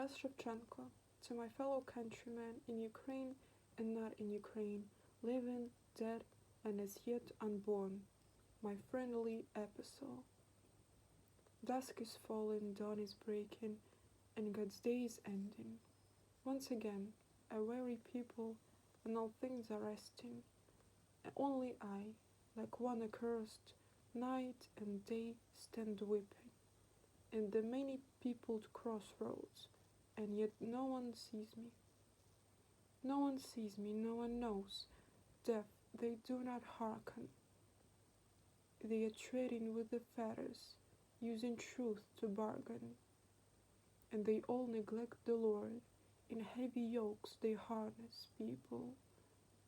Тарас Шевченko, to my fellow countrymen in Ukraine and not in Ukraine, living, dead, and as yet unborn, my friendly epistle. Dusk is falling, dawn is breaking, and God's day is ending. Once again, a weary people, and all things are resting. And only I, like one accursed, night and day stand weeping, in the many peopled crossroads, and yet no one sees me. No one sees me, no one knows. Deaf, they do not hearken. They are treading with the fetters, using truth to bargain. And they all neglect the Lord, in heavy yokes they harness people.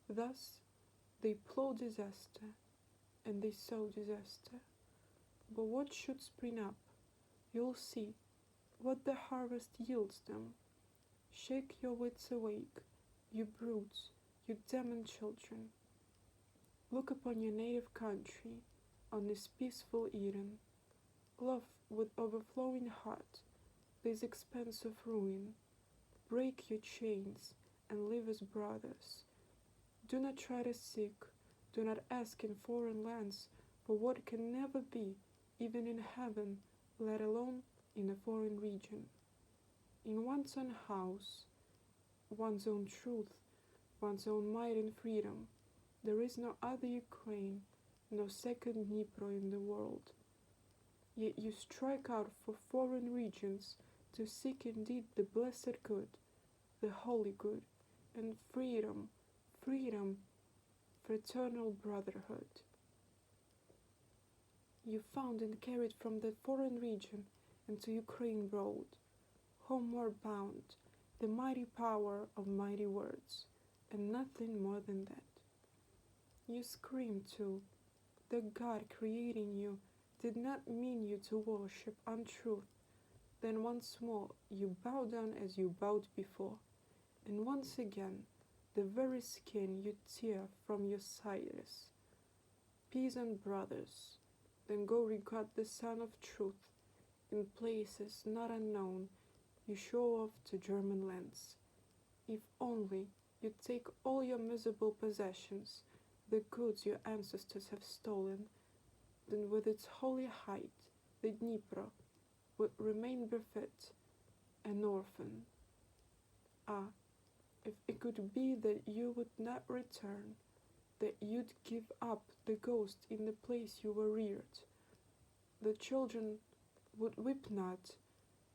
Thus they plow disaster, and they sow disaster. But what should spring up? You'll see what the harvest yields them. Shake your wits awake, you brutes, you demon children. Look upon your native country, on this peaceful Eden. Love with overflowing heart this expanse of ruin. Break your chains and live as brothers. Do not try to seek, do not ask in foreign lands for what can never be, even in heaven, let alone in a foreign region. In one's own house, one's own truth, one's own might and freedom, there is no other Ukraine, no second Dnipro in the world. Yet you strike out for foreign regions to seek indeed the blessed good, the holy good, and freedom, freedom, fraternal brotherhood. You found and carried from that foreign region into Ukraine road, homeward bound, the mighty power of mighty words, and nothing more than that. You scream too, that God creating you did not mean you to worship untruth. Then once more you bow down as you bowed before, and once again the very skin you tear from your sides. Peasant brothers, then go regard the Son of Truth. In places not unknown, you show off to German lands. If only you take all your miserable possessions, the goods your ancestors have stolen, then with its holy height, the Dnipro would remain bereft, an orphan. Ah, if it could be that you would not return, that you'd give up the ghost in the place you were reared. The children would weep not,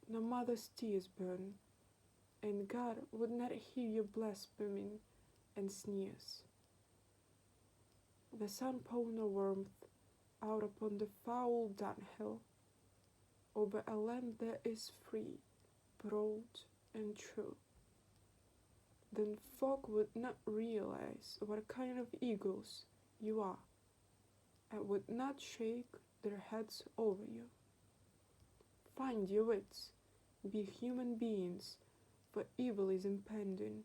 no mother's tears burn, and God would not hear your blaspheming and sneers. The sun poured no warmth out upon the foul dunghill, over a land that is free, broad, and true. Then folk would not realize what kind of eagles you are, and would not shake their heads over you. Find your wits, be human beings, for evil is impending.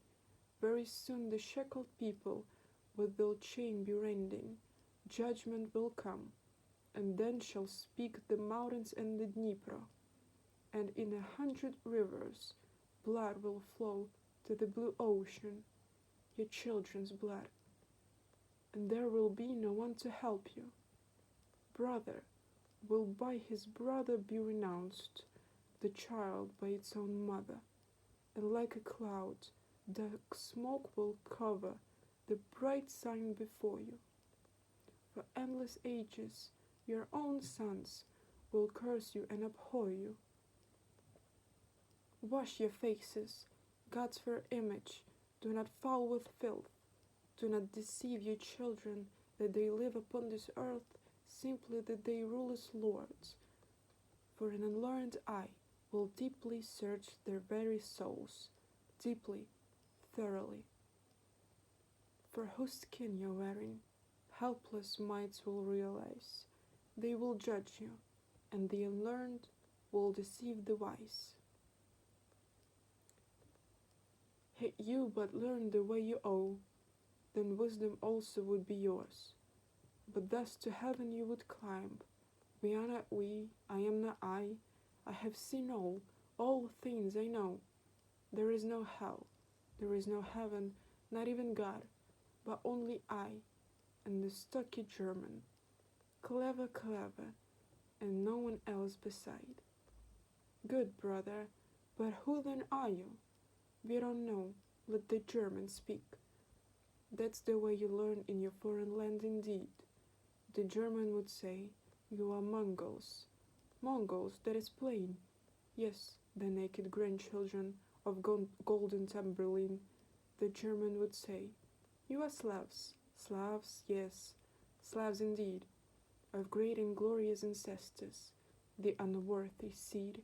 Very soon the shackled people with their chain be rending. Judgment will come, and then shall speak the mountains and the Dnipro, and in 100 rivers blood will flow to the blue ocean, your children's blood, and there will be no one to help you. Brother will by his brother be renounced, the child by its own mother, and like a cloud, dark smoke will cover the bright sign before you. For endless ages, your own sons will curse you and abhor you. Wash your faces, God's fair image, do not foul with filth. Do not deceive your children that they live upon this earth, simply that they rule as lords. For an unlearned eye will deeply search their very souls, deeply, thoroughly. For whose skin you're wearing, helpless mites will realize. They will judge you, and the unlearned will deceive the wise. Had you but learned the way you owe, then wisdom also would be yours. But thus to heaven you would climb. We are not we, I am not I have seen all things I know. There is no hell, there is no heaven, not even God, but only I and the stocky German. Clever, clever, and no one else beside. Good, brother, but who then are you? We don't know, let the German speak. That's the way you learn in your foreign land indeed. The German would say, you are Mongols. Mongols, that is plain. Yes, the naked grandchildren of golden Tamberlin. The German would say, you are Slavs. Slavs, yes, Slavs indeed, of great and glorious ancestors, the unworthy seed.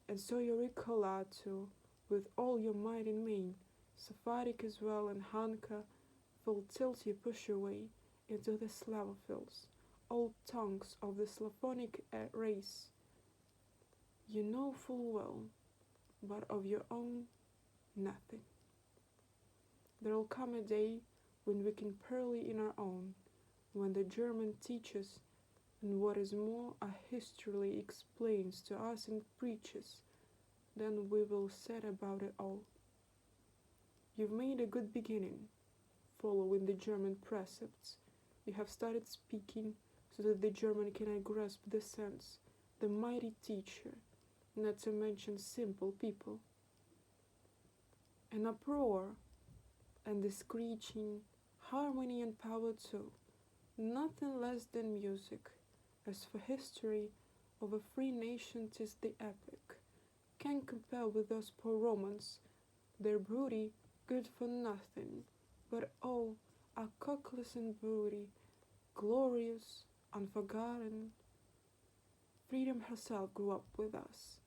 And so you recall too, with all your might and main, Sephardic as well and Hanka, full tilt you push your way into the Slavophiles, old tongues of the Slavonic race. You know full well, but of your own, nothing. There'll come a day when we can parley in our own, when the German teaches, and what is more, a history explains to us and preaches, then we will set about it all. You've made a good beginning, following the German precepts. You have started speaking so that the German cannot grasp the sense, the mighty teacher, not to mention simple people. An uproar, and the screeching, harmony and power too, nothing less than music. As for history, of a free nation 'tis the epic, can compare with those poor Romans, their broody, good for nothing, but oh, a cockless and broody, glorious, unforgotten. Freedom herself grew up with us,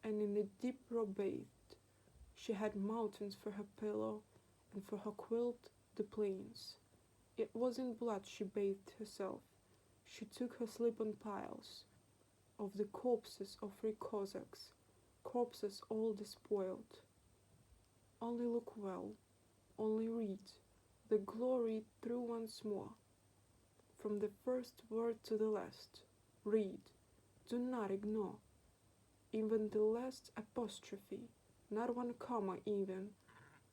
and in the deep robe bathed. She had mountains for her pillow, and for her quilt the plains. It was in blood she bathed herself. She took her sleep on piles of the corpses of free Cossacks, corpses all despoiled. Only look well, only read the glory through once more, from the first word to the last. Read, do not ignore, even the last apostrophe, not one comma even.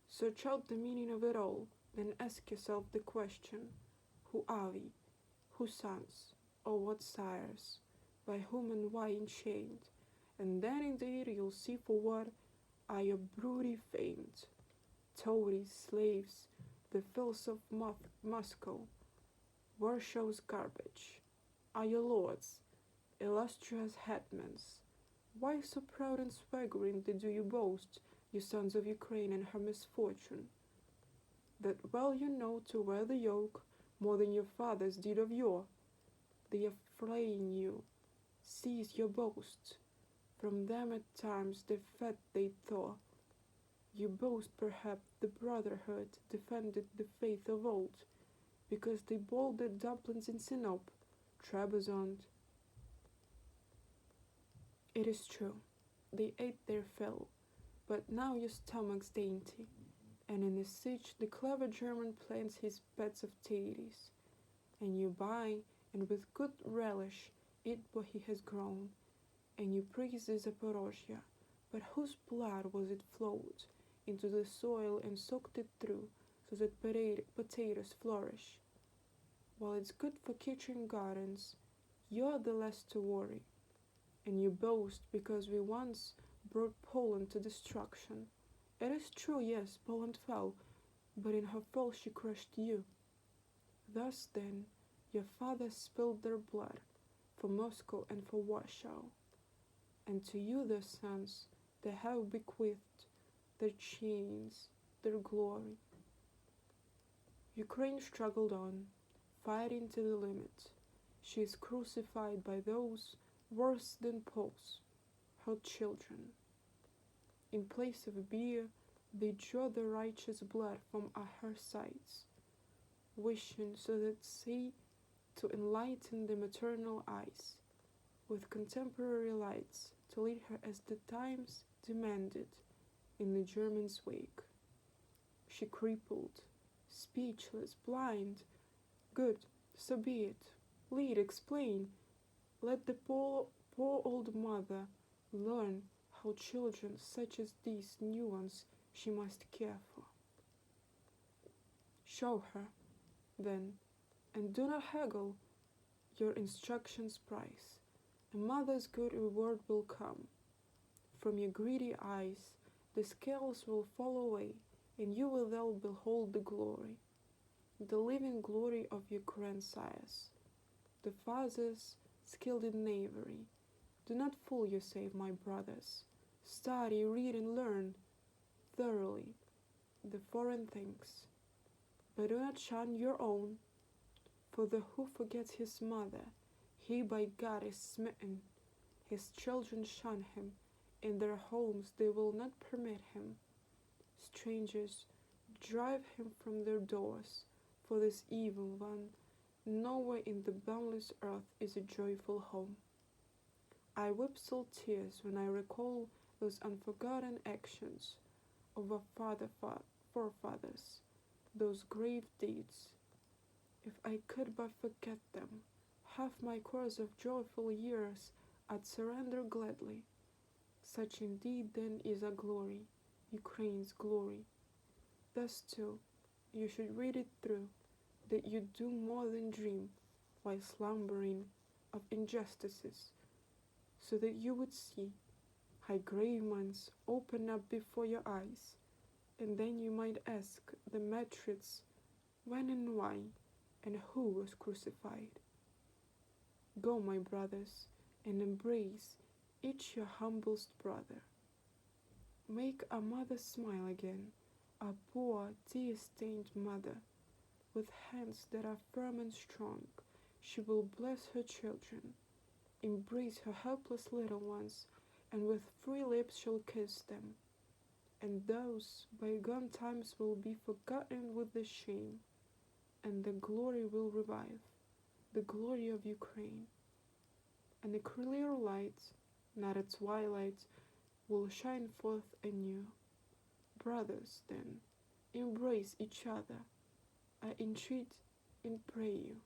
Search out the meaning of it all, then ask yourself the question, who are we? Whose sons, or what sires, by whom and why enchained? And then indeed you'll see for what are your broody famed. Toadies, slaves, the filth of Moscow, Warshaw's garbage, are your lords, illustrious hetmans. Why so proud and swaggering do you boast, you sons of Ukraine and her misfortune? That well you know to wear the yoke more than your fathers did of yore. They are flaying you, cease your boast. From them at times the fat they thaw. You boast perhaps the brotherhood defended the faith of old, because they boiled their dumplings in Sinope, Trebizond. It is true, they ate their fill, but now your stomach's dainty, and in a siege the clever German plants his beds of taties, and you buy, and with good relish, eat what he has grown, and you praise the Zaporozhia, but whose blood was it flowed into the soil and soaked it through, so that potatoes flourish? While it's good for kitchen gardens, you're the less to worry, and you boast because we once brought Poland to destruction. It is true, yes, Poland fell, but in her fall she crushed you. Thus then, your fathers spilled their blood for Moscow and for Warsaw, and to you, their sons, they have bequeathed their chains, their glory. Ukraine struggled on, fighting to the limit. She is crucified by those worse than Poles, her children. In place of beer, they draw the righteous blood from her sides, wishing so that say to enlighten the maternal eyes with contemporary lights, to lead her as the times demanded in the German's wake. She crippled, speechless, blind. Good, so be it. Lead, explain. Let the poor old mother learn how children such as these new ones she must care for. Show her, then, and do not haggle your instruction's price. A mother's good reward will come. From your greedy eyes the scales will fall away, and you will then behold the glory, the living glory of your grandsires, the fathers skilled in knavery. Do not fool yourself, my brothers. Study, read, and learn thoroughly the foreign things, but do not shun your own, for the who forgets his mother, he by God is smitten. His children shun him, in their homes they will not permit him. Strangers drive him from their doors, for this evil one. Nowhere in the boundless earth is a joyful home. I weep salt tears when I recall those unforgotten actions of our forefathers, those grave deeds. If I could but forget them, half my course of joyful years I'd surrender gladly. Such indeed then is our glory, Ukraine's glory. Thus too, you should read it through, that you do more than dream while slumbering of injustices, so that you would see how grave ones open up before your eyes, and then you might ask the matrix when and why and who was crucified. Go, my brothers, and embrace each your humblest brother. Make our mother smile again, our poor, tear-stained mother. With hands that are firm and strong, she will bless her children, embrace her helpless little ones, and with free lips shall kiss them. And those bygone times will be forgotten with the shame, and the glory will revive, the glory of Ukraine. And the clear light, not a twilight, will shine forth anew. Brothers, then, embrace each other, I entreat and pray you.